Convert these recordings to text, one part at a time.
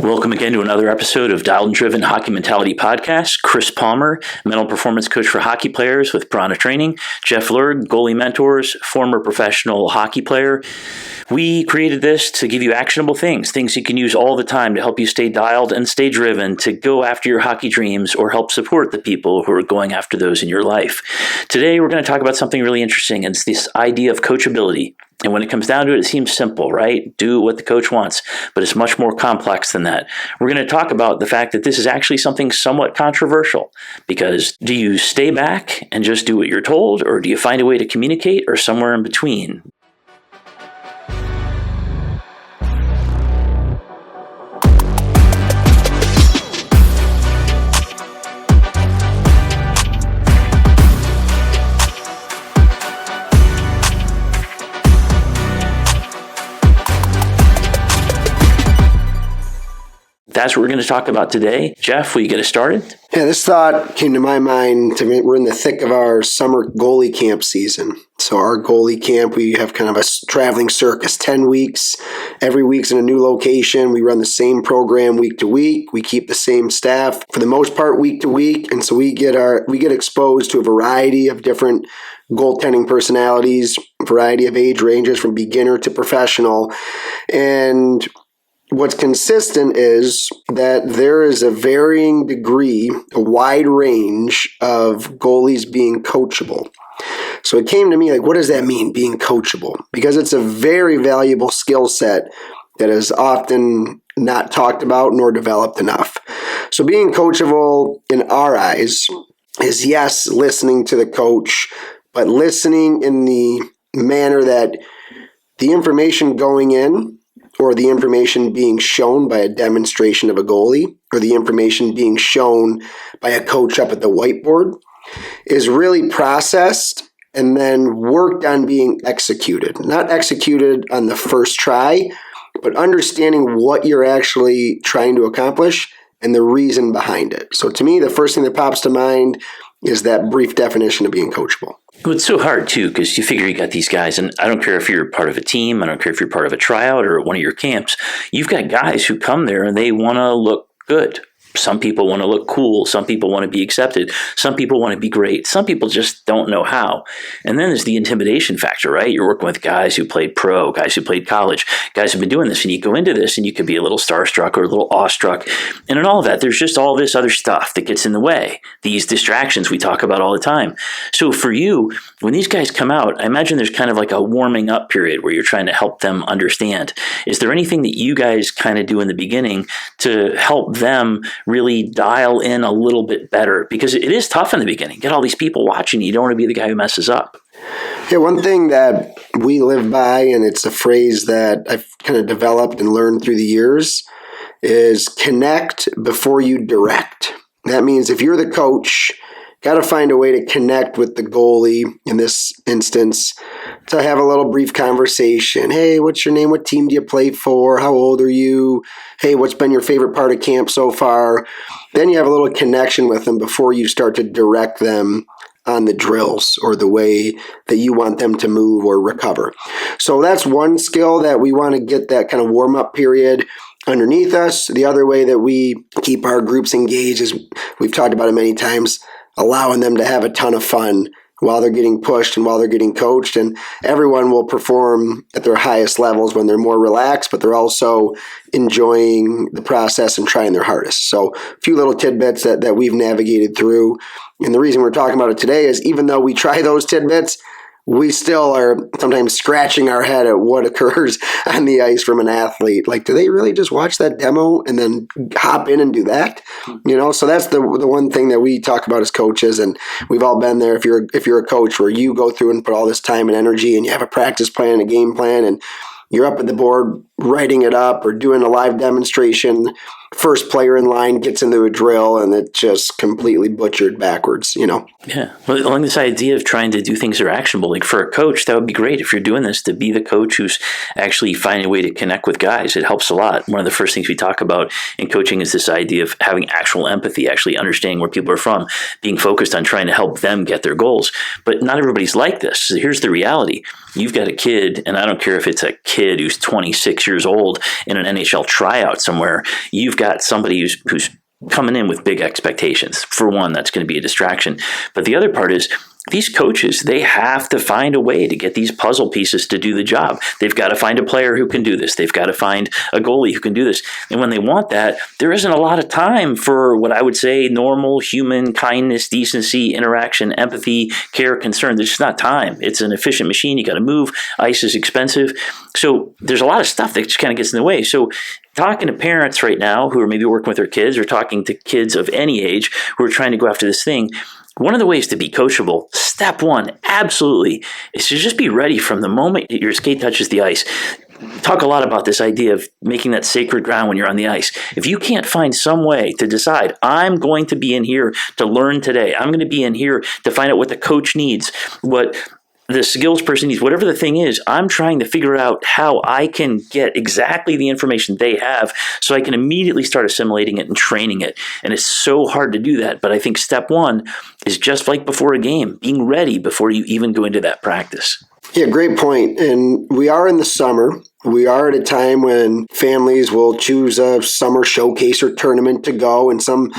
Welcome again to another episode of Dialed and Driven Hockey Mentality Podcast. Chris Palmer, mental performance coach for hockey players with Prana Training. Jeff Lerg, goalie mentors, former professional hockey player. We created this to give you actionable things you can use all the time to help you stay dialed and stay driven to go after your hockey dreams or help support the people who are going after those in your life. Today, we're going to talk about something really interesting. It's this idea of coachability. And when it comes down to it, it seems simple, right? Do what the coach wants, but it's much more complex than that. We're going to talk about the fact that this is actually something somewhat controversial, because do you stay back and just do what you're told, or do you find a way to communicate, or somewhere in between? That's what we're going to talk about today. Jeff, will you get us started? Yeah, this thought came to my mind. We're in the thick of our summer goalie camp season. So our goalie camp, we have kind of a traveling circus, 10 weeks. Every week's in a new location. We run the same program week to week. We keep the same staff for the most part week to week. And so we get exposed to a variety of different goaltending personalities, variety of age ranges from beginner to professional. And what's consistent is that there is a varying degree, a wide range of goalies being coachable. So it came to me like, what does that mean, being coachable? Because it's a very valuable skill set that is often not talked about nor developed enough. So being coachable in our eyes is, yes, listening to the coach, but listening in the manner that the information going in, or the information being shown by a demonstration of a goalie, or the information being shown by a coach up at the whiteboard, is really processed and then worked on being executed. Not executed on the first try, but understanding what you're actually trying to accomplish and the reason behind it. So to me, the first thing that pops to mind is that brief definition of being coachable. Well, it's so hard, too, because you figure you got these guys, and I don't care if you're part of a team, I don't care if you're part of a tryout or one of your camps, you've got guys who come there and they want to look good. Some people want to look cool. Some people want to be accepted. Some people want to be great. Some people just don't know how. And then there's the intimidation factor, right? You're working with guys who played pro, guys who played college, guys who've been doing this, and you go into this and you could be a little starstruck or a little awestruck. And in all of that, there's just all this other stuff that gets in the way, these distractions we talk about all the time. So for you, when these guys come out, I imagine there's kind of like a warming up period where you're trying to help them understand. Is there anything that you guys kind of do in the beginning to help them really dial in a little bit better? Because it is tough in the beginning. Get all these people watching. You don't want to be the guy who messes up. Yeah, one thing that we live by, and it's a phrase that I've kind of developed and learned through the years, is connect before you direct. That means if you're the coach, got to find a way to connect with the goalie, in this instance, to have a little brief conversation. Hey, what's your name? What team do you play for? How old are you? Hey, what's been your favorite part of camp so far? Then you have a little connection with them before you start to direct them on the drills or the way that you want them to move or recover. So that's one skill that we want to get that kind of warm-up period underneath us. The other way that we keep our groups engaged is, we've talked about it many times, allowing them to have a ton of fun while they're getting pushed and while they're getting coached. And everyone will perform at their highest levels when they're more relaxed, but they're also enjoying the process and trying their hardest. So a few little tidbits that we've navigated through. And the reason we're talking about it today is, even though we try those tidbits, we still are sometimes scratching our head at what occurs on the ice from an athlete. Like, do they really just watch that demo and then hop in and do that? You know, so that's the one thing that we talk about as coaches, and we've all been there. If you're a coach where you go through and put all this time and energy, and you have a practice plan, a game plan, and you're up at the board writing it up or doing a live demonstration first player in line gets into a drill and it's just completely butchered backwards, Yeah. Well, along this idea of trying to do things that are actionable, like for a coach, that would be great if you're doing this, to be the coach who's actually finding a way to connect with guys. It helps a lot. One of the first things we talk about in coaching is this idea of having actual empathy, actually understanding where people are from, being focused on trying to help them get their goals. But not everybody's like this. So here's the reality. You've got a kid, and I don't care if it's a kid who's 26 years old in an NHL tryout somewhere. You've got somebody who's coming in with big expectations. For one, that's going to be a distraction. But the other part is, these coaches, they have to find a way to get these puzzle pieces to do the job. They've got to find a player who can do this. They've got to find a goalie who can do this. And when they want that, there isn't a lot of time for what I would say normal human kindness, decency, interaction, empathy, care, concern. There's just not time. It's an efficient machine. You got to move. Ice is expensive. So there's a lot of stuff that just kind of gets in the way. So talking to parents right now who are maybe working with their kids, or talking to kids of any age who are trying to go after this thing, one of the ways to be coachable, step one, absolutely, is to just be ready from the moment your skate touches the ice. Talk a lot about this idea of making that sacred ground when you're on the ice. If you can't find some way to decide, I'm going to be in here to learn today, I'm going to be in here to find out what the coach needs, what the skills person needs, whatever the thing is, I'm trying to figure out how I can get exactly the information they have so I can immediately start assimilating it and training it. And it's so hard to do that. But I think step one is just like before a game, being ready before you even go into that practice. Yeah, great point. And we are in the summer. We are at a time when families will choose a summer showcase or tournament to go. And some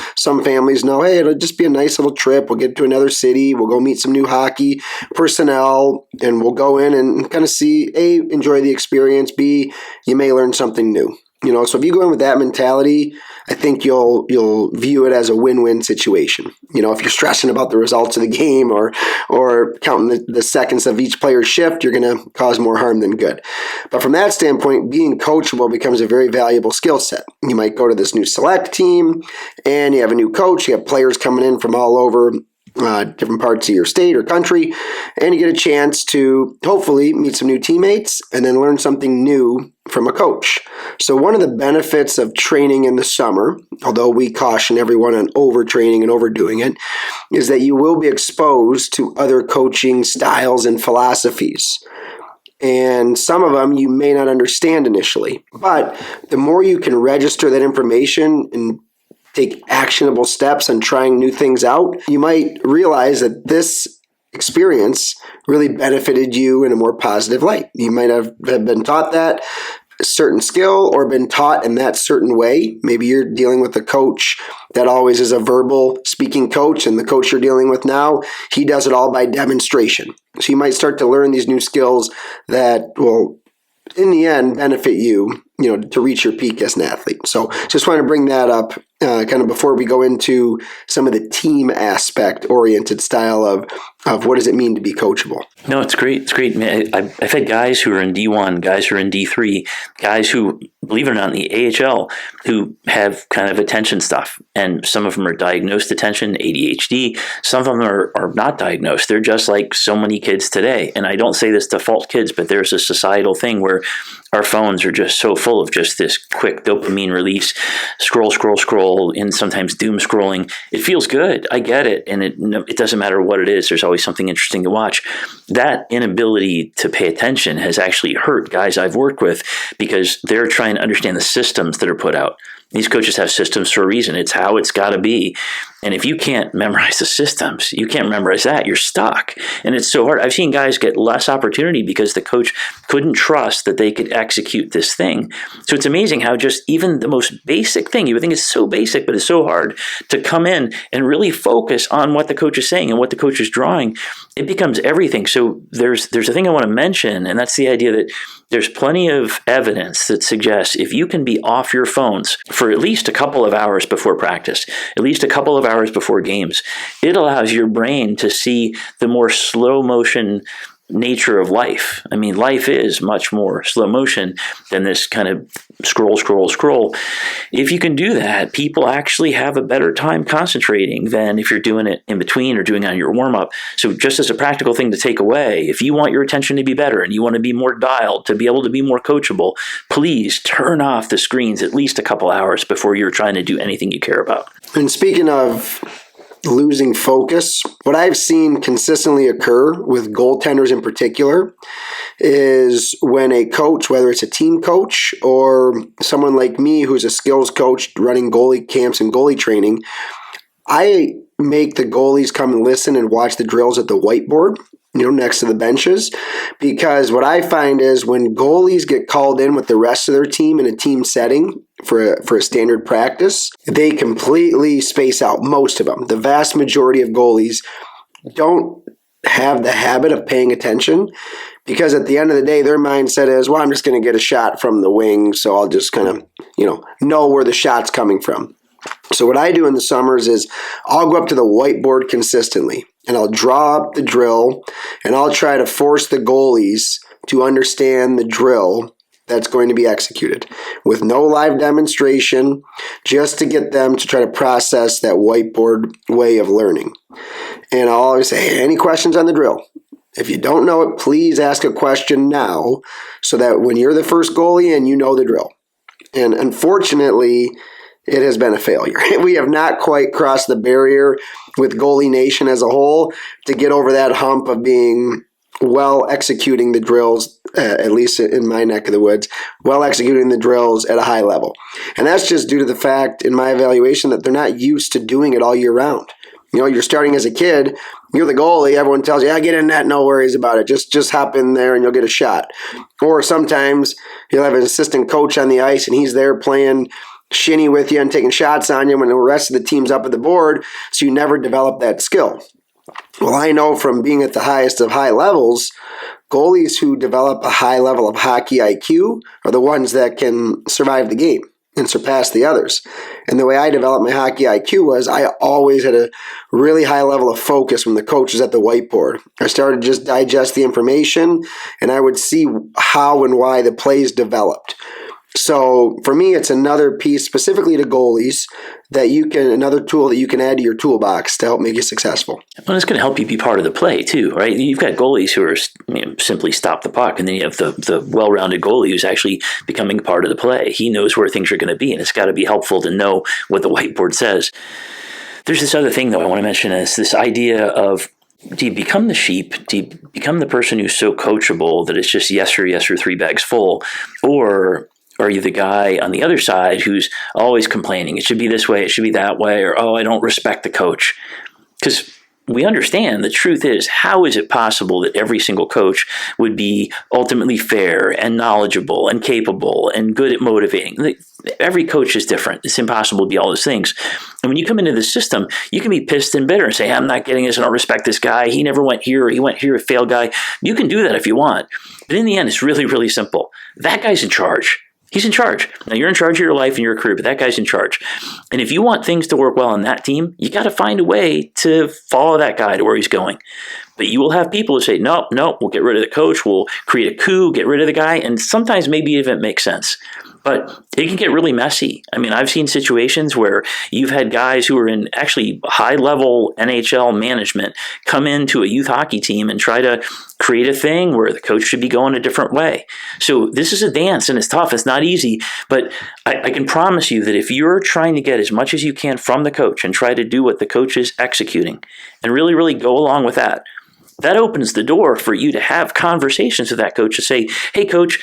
families know, hey, it'll just be a nice little trip. We'll get to another city. We'll go meet some new hockey personnel. And we'll go in and kind of see, A, enjoy the experience. B, you may learn something new. So if you go in with that mentality, I think you'll view it as a win-win situation. If you're stressing about the results of the game or counting the seconds of each player's shift, you're going to cause more harm than good. But from that standpoint, being coachable becomes a very valuable skill set. You might go to this new select team and you have a new coach. You have players coming in from all over different parts of your state or country, and you get a chance to hopefully meet some new teammates and then learn something new from a coach. So one of the benefits of training in the summer, although we caution everyone on overtraining and overdoing it, is that you will be exposed to other coaching styles and philosophies. And some of them you may not understand initially, but the more you can register that information and take actionable steps on trying new things out, you might realize that this experience really benefited you in a more positive light. You might have been taught that certain skill or been taught in that certain way. Maybe you're dealing with a coach that always is a verbal speaking coach, and the coach you're dealing with now, he does it all by demonstration. So you might start to learn these new skills that will, in the end, benefit you, to reach your peak as an athlete. So just want to bring that up kind of before we go into some of the team aspect oriented style of what does it mean to be coachable. No, it's great. It's great. Man, I've had guys who are in D1, guys who are in D3, guys who, believe it or not, in the AHL, who have kind of attention stuff. And some of them are diagnosed attention, ADHD. Some of them are not diagnosed. They're just like so many kids today. And I don't say this to fault kids, but there's a societal thing where our phones are just so full of just this quick dopamine release, scroll, and sometimes doom scrolling. It feels good. I get it. And it doesn't matter what it is. There's always something interesting to watch. That inability to pay attention has actually hurt guys I've worked with because they're trying to understand the systems that are put out. These coaches have systems for a reason. It's how it's got to be. And if you can't memorize the systems, you can't memorize that, you're stuck. And it's so hard. I've seen guys get less opportunity because the coach couldn't trust that they could execute this thing. So it's amazing how just even the most basic thing, you would think it's so basic, but it's so hard to come in and really focus on what the coach is saying and what the coach is drawing. It becomes everything. So there's a thing I want to mention, and that's the idea that there's plenty of evidence that suggests if you can be off your phones for at least a couple of hours before practice, at least a couple of hours before games, it allows your brain to see the more slow motion nature of life. I mean, life is much more slow motion than this kind of scroll. If you can do that, people actually have a better time concentrating than if you're doing it in between or doing it on your warm-up. So just as a practical thing to take away, if you want your attention to be better and you want to be more dialed, to be able to be more coachable, please turn off the screens at least a couple hours before you're trying to do anything you care about. And speaking of losing focus, what I've seen consistently occur with goaltenders in particular is when a coach, whether it's a team coach or someone like me who's a skills coach running goalie camps and goalie training, I make the goalies come and listen and watch the drills at the whiteboard, next to the benches, because what I find is when goalies get called in with the rest of their team in a team setting for a standard practice, they completely space out. Most of them, the vast majority of goalies, don't have the habit of paying attention, because at the end of the day, their mindset is, well, I'm just going to get a shot from the wing, so I'll just kind of, know where the shot's coming from. So what I do in the summers is I'll go up to the whiteboard consistently and I'll draw up the drill and I'll try to force the goalies to understand the drill that's going to be executed with no live demonstration, just to get them to try to process that whiteboard way of learning. And I'll always say, hey, any questions on the drill? If you don't know it, please ask a question now so that when you're the first goalie and you know the drill. And unfortunately, it has been a failure. We have not quite crossed the barrier with Goalie Nation as a whole to get over that hump of being well executing the drills, at least in my neck of the woods, well executing the drills at a high level. And that's just due to the fact, in my evaluation, that they're not used to doing it all year round. You're starting as a kid, you're the goalie, everyone tells you, get in that, no worries about it. Just hop in there and you'll get a shot. Or sometimes you'll have an assistant coach on the ice and he's there playing shinny with you and taking shots on you when the rest of the team's up at the board, so you never develop that skill. Well, I know from being at the highest of high levels, goalies who develop a high level of hockey IQ are the ones that can survive the game and surpass the others. And the way I developed my hockey IQ was I always had a really high level of focus when the coach was at the whiteboard. I started to just digest the information and I would see how and why the plays developed. So for me, it's another piece specifically to goalies another tool that you can add to your toolbox to help make you successful. Well, it's going to help you be part of the play too, right? You've got goalies who are simply stop the puck, and then you have the well-rounded goalie who's actually becoming part of the play. He knows where things are going to be, and it's got to be helpful to know what the whiteboard says. There's this other thing, though, I want to mention, is this idea of, do you become the sheep? Do you become the person who's so coachable that it's just yes or 3 bags full? Or are you the guy on the other side who's always complaining? It should be this way, it should be that way, or, I don't respect the coach. Because we understand the truth is, how is it possible that every single coach would be ultimately fair and knowledgeable and capable and good at motivating? Every coach is different. It's impossible to be all those things. And when you come into the system, you can be pissed and bitter and say, I'm not getting this, I don't respect this guy. He never went here, or he went here, a failed guy. You can do that if you want. But in the end, it's really, really simple. That guy's in charge. He's in charge. Now, you're in charge of your life and your career, but that guy's in charge. And if you want things to work well on that team, you got to find a way to follow that guy to where he's going. But you will have people who say, no, we'll get rid of the coach, we'll create a coup, get rid of the guy, and sometimes maybe even makes sense. But it can get really messy. I mean, I've seen situations where you've had guys who are in actually high-level NHL management come into a youth hockey team and try to create a thing where the coach should be going a different way. So this is a dance, and it's tough. It's not easy. But I can promise you that if you're trying to get as much as you can from the coach and try to do what the coach is executing and really, really go along with that, that opens the door for you to have conversations with that coach to say, hey, coach,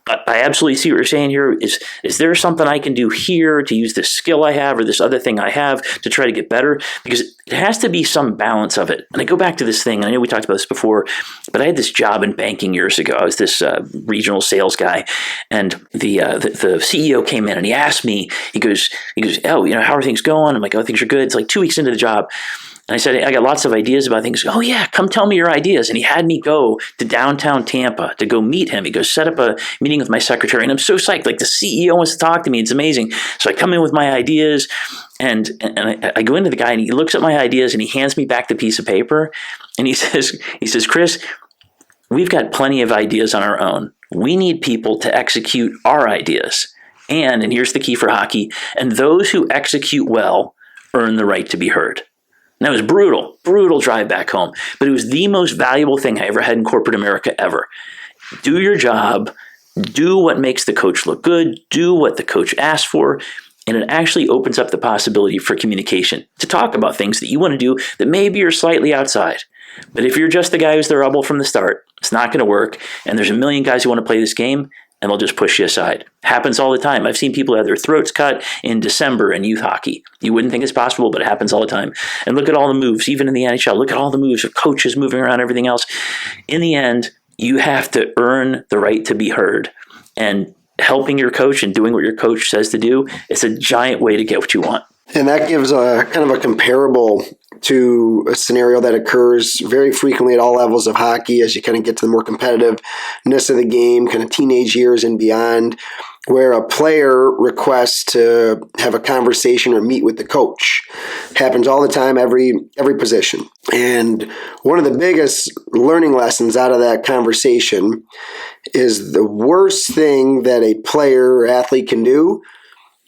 I absolutely see what you're saying here. Is there something I can do here to use this skill I have or this other thing I have to try to get better? Because it has to be some balance of it. And I go back to this thing, and I know we talked about this before, but I had this job in banking years ago. I was this regional sales guy, and the CEO came in and he asked me, he goes, oh, how are things going? I'm like, oh, things are good. It's like 2 weeks into the job. And I said, I got lots of ideas about things. Oh, yeah, come tell me your ideas. And he had me go to downtown Tampa to go meet him. He goes, set up a meeting with my secretary. And I'm so psyched. Like, the CEO wants to talk to me. It's amazing. So I come in with my ideas, and I go into the guy, and he looks at my ideas, and he hands me back the piece of paper. And he says, Chris, we've got plenty of ideas on our own. We need people to execute our ideas. And here's the key for hockey, and those who execute well earn the right to be heard. And that was brutal drive back home, but it was the most valuable thing I ever had in corporate America ever. Do your job, do what makes the coach look good, do what the coach asks for, and it actually opens up the possibility for communication to talk about things that you want to do that maybe are slightly outside. But if you're just the guy who's the rebel from the start, it's not going to work, and there's a million guys who want to play this game, and they'll just push you aside. Happens all the time. I've seen people have their throats cut in December in youth hockey. You wouldn't think it's possible, but it happens all the time. And look at all the moves, even in the NHL. Look at all the moves of coaches moving around, everything else. In the end, you have to earn the right to be heard. And helping your coach and doing what your coach says to do is a giant way to get what you want. And that gives a kind of a comparable to a scenario that occurs very frequently at all levels of hockey as you kind of get to the more competitiveness of the game, kind of teenage years and beyond, where a player requests to have a conversation or meet with the coach. Happens all the time, every position. And one of the biggest learning lessons out of that conversation is the worst thing that a player or athlete can do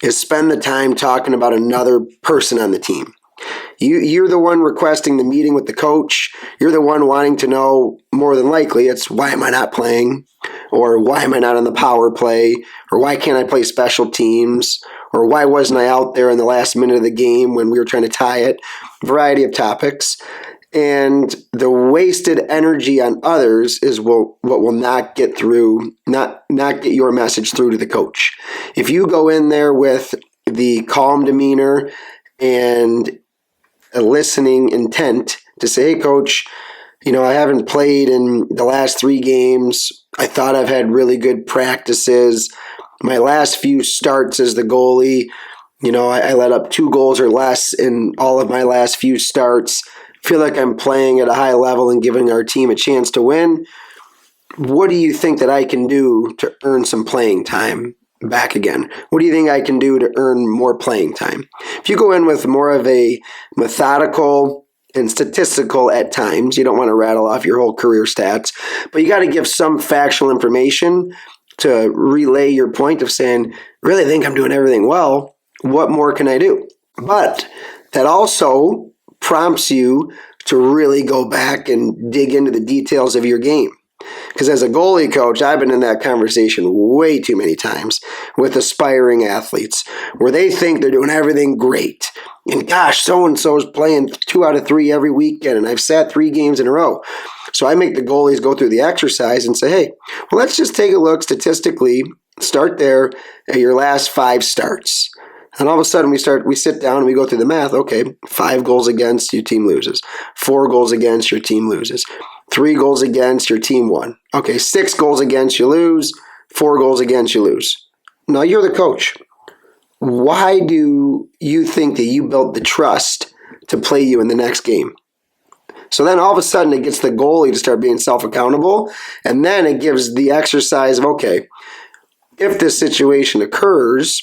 is spend the time talking about another person on the team. You're the one requesting the meeting with the coach. You're the one wanting to know, more than likely, it's why am I not playing? Or why am I not on the power play? Or why can't I play special teams? Or why wasn't I out there in the last minute of the game when we were trying to tie it? Variety of topics. And the wasted energy on others is what will not get through, not get your message through to the coach. If you go in there with the calm demeanor and a listening intent to say, hey, coach, I haven't played in the last 3 games. I thought I've had really good practices. My last few starts as the goalie, I let up 2 goals or less in all of my last few starts. Feel like I'm playing at a high level and giving our team a chance to win. What do you think that I can do to earn some playing time back again? What do you think I can do to earn more playing time? If you go in with more of a methodical and statistical at times, you don't want to rattle off your whole career stats, but you got to give some factual information to relay your point of saying, really think I'm doing everything well. What more can I do? But that also prompts you to really go back and dig into the details of your game. Because as a goalie coach, I've been in that conversation way too many times with aspiring athletes where they think they're doing everything great. And gosh, so-and-so is playing 2 out of 3 every weekend, and I've sat 3 games in a row. So I make the goalies go through the exercise and say, hey, well, let's just take a look statistically, start there at your last 5 starts. And all of a sudden we sit down and we go through the math. Okay, 5 goals against, your team loses. 4 goals against, your team loses. 3 goals against, your team won. Okay, 6 goals against, you lose. 4 goals against, you lose. Now you're the coach. Why do you think that you built the trust to play you in the next game? So then all of a sudden it gets the goalie to start being self-accountable. And then it gives the exercise of, okay, if this situation occurs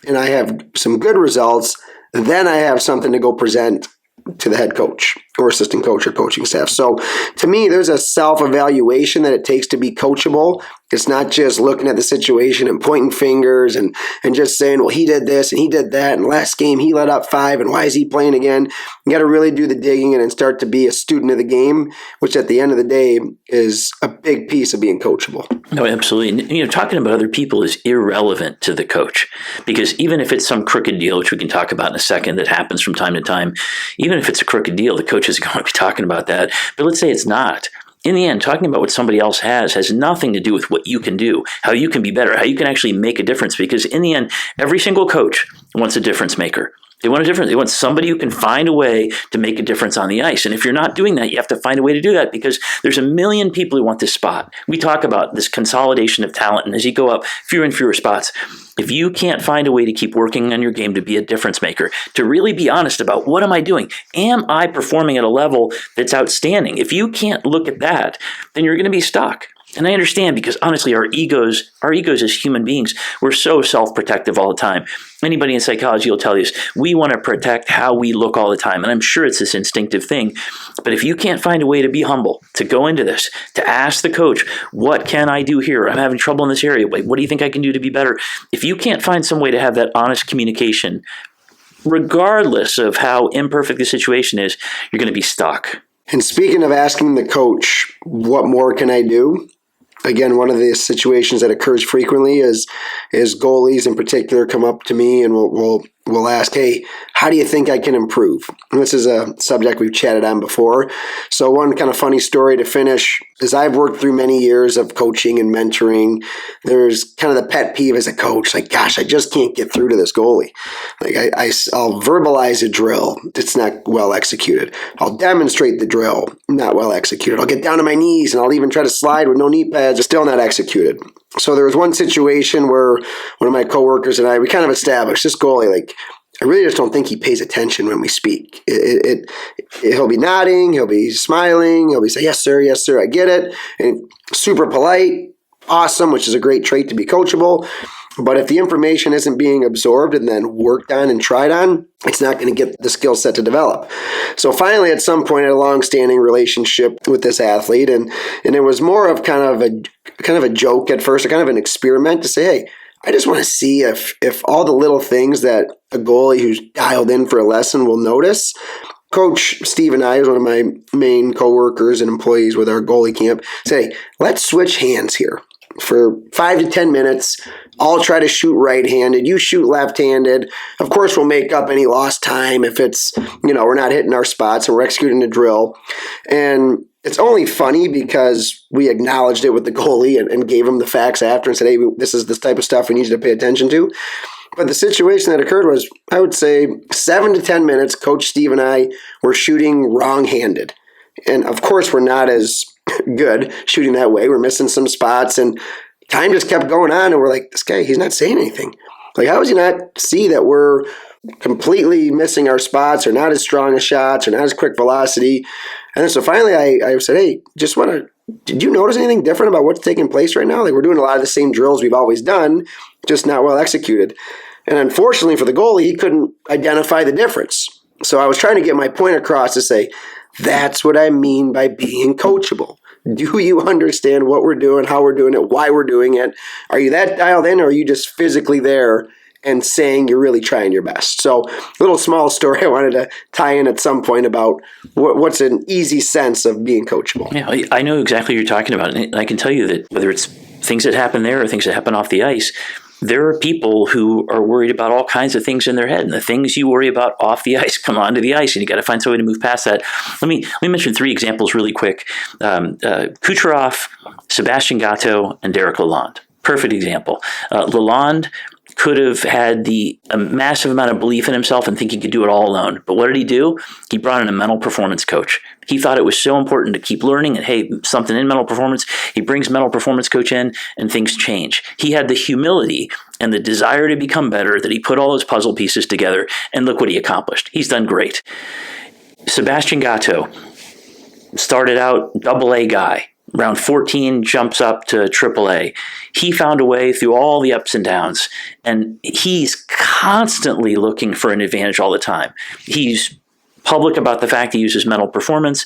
and I have some good results, then I have something to go present to the head coach or assistant coach or coaching staff. So to me, there's a self-evaluation that it takes to be coachable. It's not just looking at the situation and pointing fingers and just saying, well, he did this and he did that, and last game he let up 5, and why is he playing again? You got to really do the digging and start to be a student of the game, which at the end of the day is a big piece of being coachable. No, absolutely. And, talking about other people is irrelevant to the coach, because even if it's some crooked deal, which we can talk about in a second, that happens from time to time, even if it's a crooked deal, the coach is going to be talking about that. But let's say it's not. In the end, talking about what somebody else has nothing to do with what you can do, how you can be better, how you can actually make a difference. Because in the end, every single coach wants a difference maker. They want a difference. They want somebody who can find a way to make a difference on the ice. And if you're not doing that, you have to find a way to do that, because there's a million people who want this spot. We talk about this consolidation of talent, and as you go up, fewer and fewer spots. If you can't find a way to keep working on your game to be a difference maker, to really be honest about what am I doing? Am I performing at a level that's outstanding? If you can't look at that, then you're going to be stuck. And I understand, because honestly, our egos as human beings, we're so self-protective all the time. Anybody in psychology will tell you this. We want to protect how we look all the time. And I'm sure it's this instinctive thing. But if you can't find a way to be humble, to go into this, to ask the coach, what can I do here? I'm having trouble in this area. What do you think I can do to be better? If you can't find some way to have that honest communication, regardless of how imperfect the situation is, you're going to be stuck. And speaking of asking the coach, what more can I do? Again, one of the situations that occurs frequently is goalies in particular come up to me and will ask, hey, how do you think I can improve? And this is a subject we've chatted on before. So one kind of funny story to finish is I've worked through many years of coaching and mentoring. There's kind of the pet peeve as a coach, like, gosh, I just can't get through to this goalie. Like I'll verbalize a drill. It's not well executed. I'll demonstrate the drill. Not well executed. I'll get down to my knees and I'll even try to slide with no knee pads. It's still not executed. So there was one situation where one of my coworkers and I, we kind of established this goalie, like, I really just don't think he pays attention when we speak. He'll be nodding, he'll be smiling, he'll be saying, yes, sir, I get it. And super polite, awesome, which is a great trait to be coachable. But if the information isn't being absorbed and then worked on and tried on, it's not going to get the skill set to develop. So finally, at some point, I had a long-standing relationship with this athlete, and it was more of kind of a joke at first, kind of an experiment to say, hey, I just want to see if all the little things that a goalie who's dialed in for a lesson will notice. Coach Steve and I, who's one of my main coworkers and employees with our goalie camp, say, let's switch hands here for 5 to 10 minutes. I'll try to shoot right-handed. You shoot left-handed. Of course, we'll make up any lost time if it's, we're not hitting our spots and we're executing a drill. And it's only funny because we acknowledged it with the goalie and gave him the facts after and said, hey, this is this type of stuff we need you to pay attention to. But the situation that occurred was, I would say, 7 to 10 minutes, Coach Steve and I were shooting wrong-handed. And of course, we're not as good shooting that way. We're missing some spots, and time just kept going on, and we're like, this guy, he's not saying anything. Like, how does he not see that we're completely missing our spots, or not as strong as shots, or not as quick velocity? And then so finally I said, hey, did you notice anything different about what's taking place right now? Like, we're doing a lot of the same drills we've always done, just not well executed. And unfortunately for the goalie, he couldn't identify the difference. So I was trying to get my point across to say, that's what I mean by being coachable. Do you understand what we're doing, how we're doing it, why we're doing it? Are you that dialed in, or are you just physically there and saying you're really trying your best? So a little small story I wanted to tie in at some point about what's an easy sense of being coachable. Yeah, I know exactly what you're talking about. And I can tell you that whether it's things that happen there or things that happen off the ice, there are people who are worried about all kinds of things in their head, and the things you worry about off the ice come onto the ice, and you got to find some way to move past that. Let me mention 3 examples really quick. Kucherov, Sebastian Gatto, and Derek Lalonde. Perfect example. Lalonde could have had a massive amount of belief in himself and think he could do it all alone. But what did he do? He brought in a mental performance coach. He thought it was so important to keep learning, and hey, something in mental performance. He brings mental performance coach in, and things change. He had the humility and the desire to become better that he put all those puzzle pieces together, and look what he accomplished. He's done great. Sebastian Gatto started out AA guy. Round 14 jumps up to AAA. He found a way through all the ups and downs, and he's constantly looking for an advantage all the time. He's public about the fact he uses mental performance.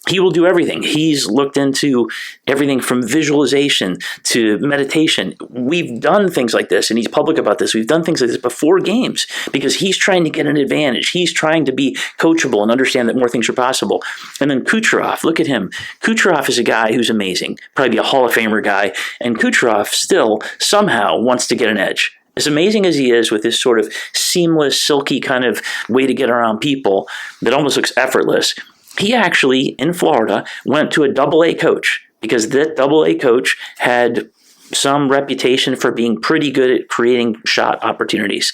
He will do everything. He's looked into everything from visualization to meditation. We've done things like this, and he's public about this. We've done things like this before games because he's trying to get an advantage. He's trying to be coachable and understand that more things are possible. And then Kucherov, look at him. Kucherov is a guy who's amazing, probably a Hall of Famer guy, and Kucherov still somehow wants to get an edge. As amazing as he is with this sort of seamless, silky kind of way to get around people that almost looks effortless, he actually, in Florida, went to a AA coach because that AA coach had some reputation for being pretty good at creating shot opportunities.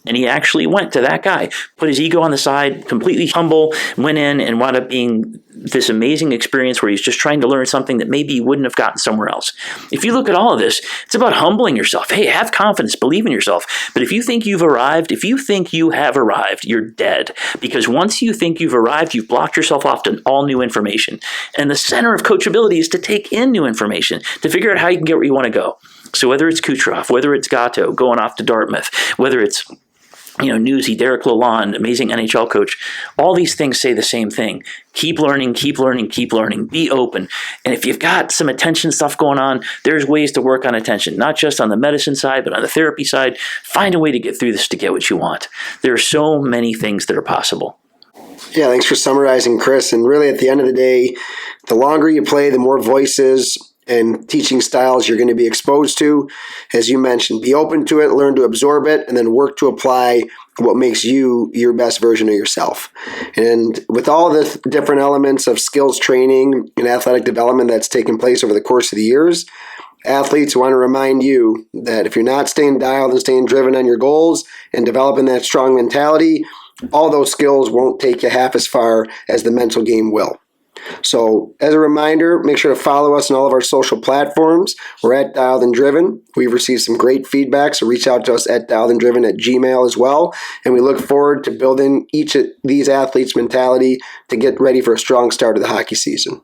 And he actually went to that guy, put his ego on the side, completely humble, went in and wound up being this amazing experience where he's just trying to learn something that maybe he wouldn't have gotten somewhere else. If you look at all of this, it's about humbling yourself. Hey, have confidence, believe in yourself. But if you think you've arrived, if you think you have arrived, you're dead. Because once you think you've arrived, you've blocked yourself off to all new information. And the center of coachability is to take in new information, to figure out how you can get where you want to go. So whether it's Kucherov, whether it's Gatto going off to Dartmouth, whether it's Newsy, Derek Lalonde, amazing NHL coach. All these things say the same thing. Keep learning, keep learning, keep learning. Be open. And if you've got some attention stuff going on, there's ways to work on attention, not just on the medicine side, but on the therapy side. Find a way to get through this to get what you want. There are so many things that are possible. Yeah, thanks for summarizing, Chris. And really, at the end of the day, the longer you play, the more voices and teaching styles you're going to be exposed to. As you mentioned, be open to it, learn to absorb it, and then work to apply what makes you your best version of yourself. And with all the different elements of skills training and athletic development that's taken place over the course of the years, athletes want to remind you that if you're not staying dialed and staying driven on your goals and developing that strong mentality, all those skills won't take you half as far as the mental game will. So as a reminder, make sure to follow us on all of our social platforms. We're at Dialed and Driven. We've received some great feedback, so reach out to us at dialedandriven@gmail.com as well. And we look forward to building each of these athletes' mentality to get ready for a strong start of the hockey season.